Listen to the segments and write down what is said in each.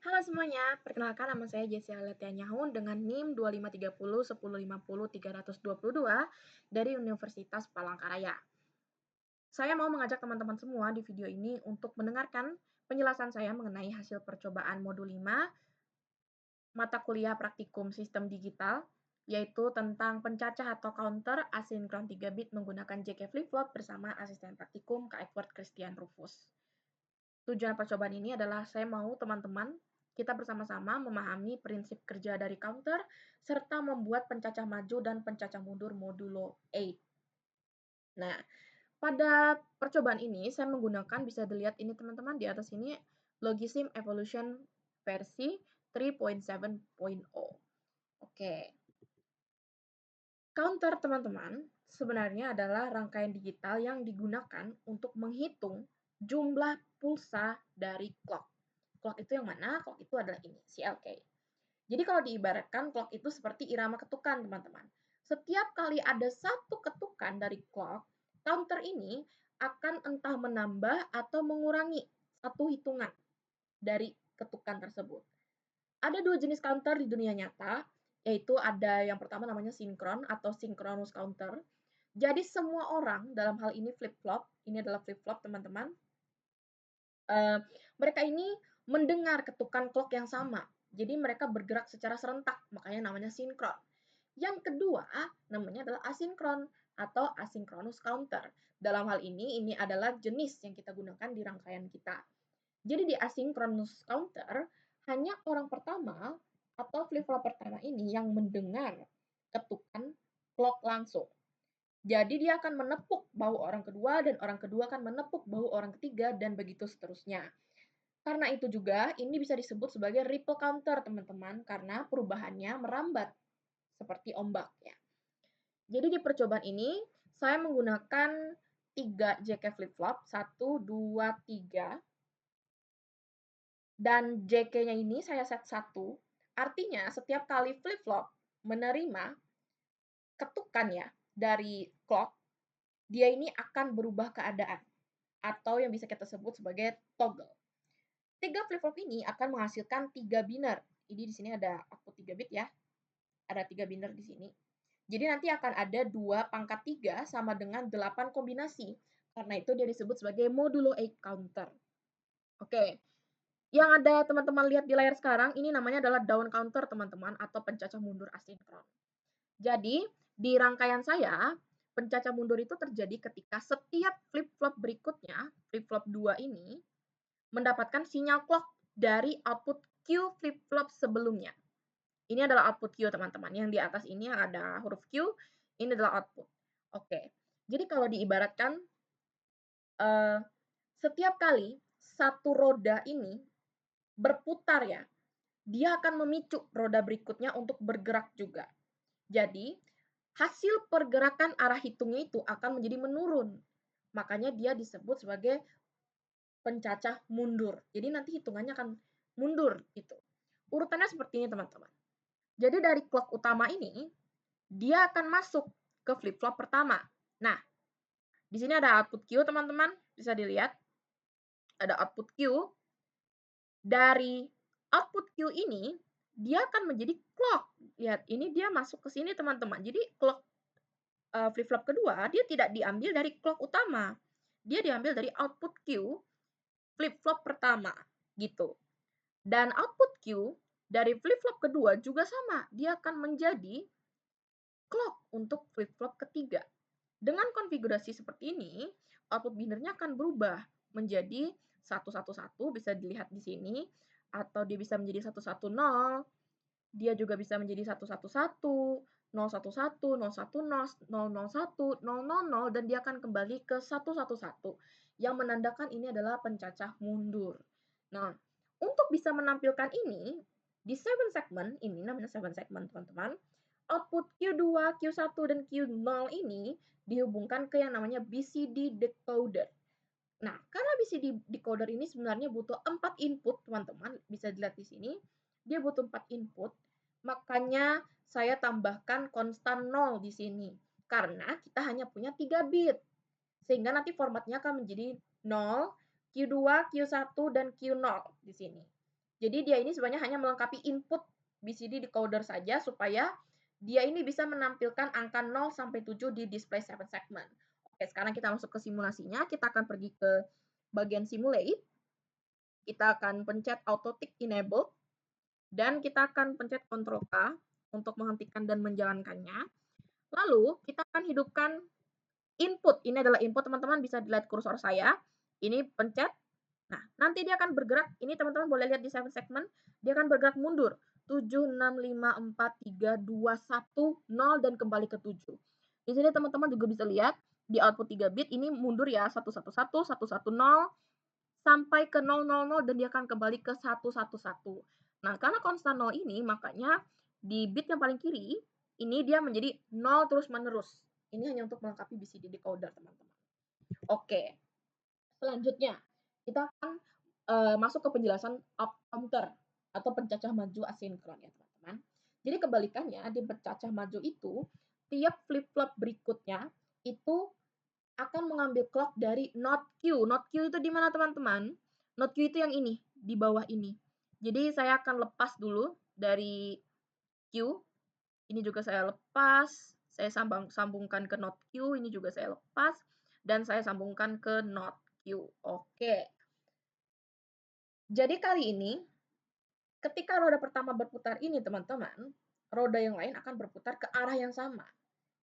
Halo semuanya, perkenalkan nama saya Jessia Letianyahun dengan NIM 2530 1050 322 dari Universitas Palangkaraya. Saya mau mengajak teman-teman semua di video ini untuk mendengarkan penjelasan saya mengenai hasil percobaan modul 5 mata kuliah praktikum sistem digital, yaitu tentang pencacah atau counter asinkron 3 bit menggunakan JK Flip-Flop bersama asisten praktikum Kak Edward Christian Rufus. Tujuan percobaan ini adalah saya mau teman-teman kita bersama-sama memahami prinsip kerja dari counter serta membuat pencacah maju dan pencacah mundur modulo 8. Nah, pada percobaan ini saya menggunakan, bisa dilihat ini teman-teman di atas ini, Logisim Evolution versi 3.7.0. Oke. Counter teman-teman sebenarnya adalah rangkaian digital yang digunakan untuk menghitung jumlah pulsa dari clock. Clock itu yang mana? Clock itu adalah ini, CLK. Jadi kalau diibaratkan clock itu seperti irama ketukan, teman-teman. Setiap kali ada satu ketukan dari clock, counter ini akan entah menambah atau mengurangi satu hitungan dari ketukan tersebut. Ada dua jenis counter di dunia nyata, yaitu ada yang pertama namanya sinkron atau synchronous counter. Jadi semua orang dalam hal ini flip-flop, ini adalah flip-flop teman-teman, mereka ini mendengar ketukan clock yang sama. Jadi mereka bergerak secara serentak, makanya namanya sinkron. Yang kedua namanya adalah asinkron atau asynchronous counter. Dalam hal ini adalah jenis yang kita gunakan di rangkaian kita. Jadi di asynchronous counter, hanya orang pertama atau flip-flop pertama ini yang mendengar ketukan clock langsung. Jadi dia akan menepuk bahu orang kedua dan orang kedua akan menepuk bahu orang ketiga dan begitu seterusnya. Karena itu juga ini bisa disebut sebagai ripple counter teman-teman karena perubahannya merambat seperti ombak ya. Jadi di percobaan ini saya menggunakan 3 JK flip-flop, 1, 2, 3. Dan JK-nya ini saya set 1. Artinya setiap kali flip-flop menerima ketukan ya dari clock, dia ini akan berubah keadaan atau yang bisa kita sebut sebagai toggle. 3 flip-flop ini akan menghasilkan 3 biner. Ini di sini ada output 3 bit ya. Ada 3 biner di sini. Jadi nanti akan ada 2 pangkat 3 sama dengan 8 kombinasi. Karena itu dia disebut sebagai modulo 8 counter. Oke. Yang ada teman-teman lihat di layar sekarang, ini namanya adalah down counter teman-teman atau pencacah mundur asinkron. Jadi, di rangkaian saya, pencacah mundur itu terjadi ketika setiap flip-flop berikutnya, flip-flop 2 ini, mendapatkan sinyal clock dari output Q flip-flop sebelumnya. Ini adalah output Q, teman-teman. Yang di atas ini ada huruf Q, ini adalah output. Oke. Jadi kalau diibaratkan, setiap kali satu roda ini berputar ya, dia akan memicu roda berikutnya untuk bergerak juga. Jadi, hasil pergerakan arah hitungnya itu akan menjadi menurun. Makanya dia disebut sebagai pencacah mundur. Jadi nanti hitungannya akan mundur gitu. Urutannya seperti ini teman-teman. Jadi dari clock utama ini, dia akan masuk ke flip-flop pertama. Nah, di sini ada output Q teman-teman, bisa dilihat. Ada output Q. Dari output Q ini, dia akan menjadi clock. Lihat, ini dia masuk ke sini teman-teman. Jadi clock flip-flop kedua, dia tidak diambil dari clock utama. Dia diambil dari output Q flip-flop pertama, gitu. Dan output Q dari flip-flop kedua juga sama, dia akan menjadi clock untuk flip-flop ketiga. Dengan konfigurasi seperti ini, output binernya akan berubah menjadi 111, bisa dilihat di sini, atau dia bisa menjadi 110, dia juga bisa menjadi 111, 011, 010, 001, 000, dan dia akan kembali ke 111 yang menandakan ini adalah pencacah mundur. Nah, untuk bisa menampilkan ini di 7 segment, ini namanya 7 segment teman-teman, output Q2, Q1, dan Q0 ini dihubungkan ke yang namanya BCD decoder. Nah, karena BCD decoder ini sebenarnya butuh 4 input, teman-teman, bisa dilihat di sini. Dia butuh 4 input, makanya saya tambahkan konstan 0 di sini. Karena kita hanya punya 3 bit. Sehingga nanti formatnya akan menjadi 0, Q2, Q1, dan Q0 di sini. Jadi dia ini sebenarnya hanya melengkapi input BCD decoder saja supaya dia ini bisa menampilkan angka 0 sampai 7 di display 7 segment. Oke, sekarang kita masuk ke simulasinya. Kita akan pergi ke bagian simulate. Kita akan pencet auto tick enabled dan kita akan pencet Ctrl K untuk menghentikan dan menjalankannya. Lalu kita akan hidupkan input. Ini adalah input, teman-teman bisa dilihat kursor saya. Ini pencet. Nah, nanti dia akan bergerak. Ini teman-teman boleh lihat di 7 segment. Dia akan bergerak mundur. 7, 6, 5, 4, 3, 2, 1, 0, dan kembali ke 7. Di sini teman-teman juga bisa lihat di output 3 bit ini mundur ya. 111, 110, sampai ke 000 dan dia akan kembali ke 111. Nah, karena konstan 0 ini, makanya di bit yang paling kiri, ini dia menjadi 0 terus-menerus. Ini hanya untuk melengkapi BCD decoder, teman-teman. Oke, selanjutnya kita akan masuk ke penjelasan up counter atau pencacah maju asinkron ya, teman-teman. Jadi kebalikannya, di pencacah maju itu, tiap flip-flop berikutnya itu akan mengambil clock dari not Q. Not Q itu di mana, teman-teman? Not Q itu yang ini, di bawah ini. Jadi saya akan lepas dulu dari Q. Ini juga saya lepas. Saya sambungkan ke not Q. Ini juga saya lepas. Dan saya sambungkan ke not Q. Oke. Jadi kali ini, ketika roda pertama berputar ini, teman-teman, roda yang lain akan berputar ke arah yang sama.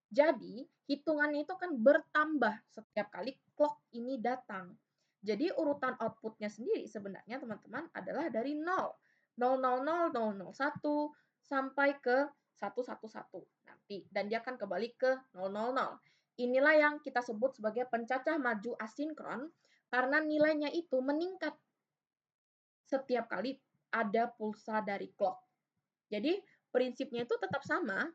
Jadi, hitungannya itu akan bertambah setiap kali clock ini datang. Jadi, urutan outputnya sendiri sebenarnya, teman-teman, adalah dari 0. 000, 001, sampai ke 111 nanti. Dan dia akan kembali ke 000. Inilah yang kita sebut sebagai pencacah maju asinkron, karena nilainya itu meningkat setiap kali ada pulsa dari clock. Jadi, prinsipnya itu tetap sama.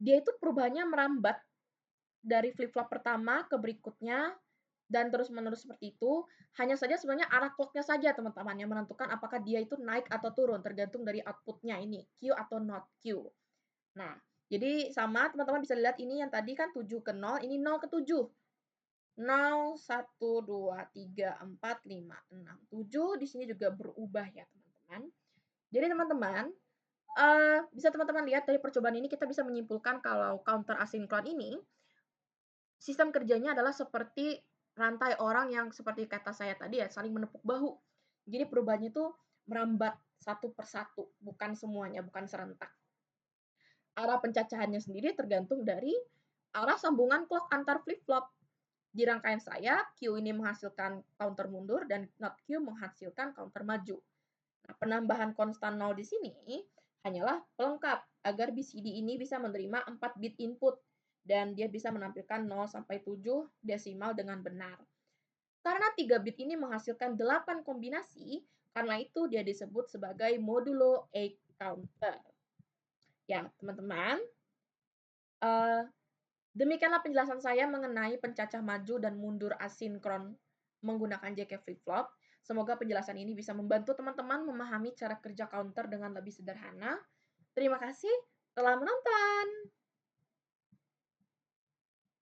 Dia itu perubahannya merambat dari flip-flop pertama ke berikutnya dan terus-menerus seperti itu. Hanya saja sebenarnya arah clock-nya saja, teman-teman, yang menentukan apakah dia itu naik atau turun tergantung dari output-nya ini, Q atau not Q. Nah, jadi sama teman-teman bisa lihat ini yang tadi kan 7 ke 0, ini 0 ke 7. 0, 1, 2, 3, 4, 5, 6, 7. Di sini juga berubah ya, teman-teman. Jadi teman-teman, bisa teman-teman lihat dari percobaan ini kita bisa menyimpulkan kalau counter asinkron ini sistem kerjanya adalah seperti rantai orang yang seperti kata saya tadi ya, saling menepuk bahu. Jadi perubahannya itu merambat satu persatu, bukan semuanya, bukan serentak. Arah pencacahannya sendiri tergantung dari arah sambungan clock antar flip-flop. Di rangkaian saya, Q ini menghasilkan counter mundur dan not Q menghasilkan counter maju. Nah, penambahan konstan 0 di sini hanyalah pelengkap agar BCD ini bisa menerima 4 bit input dan dia bisa menampilkan 0 sampai 7 desimal dengan benar. Karena 3 bit ini menghasilkan 8 kombinasi, karena itu dia disebut sebagai modulo 8 counter. Ya, teman-teman, demikianlah penjelasan saya mengenai pencacah maju dan mundur asinkron menggunakan JK flip-flop. Semoga penjelasan ini bisa membantu teman-teman memahami cara kerja counter dengan lebih sederhana. Terima kasih telah menonton.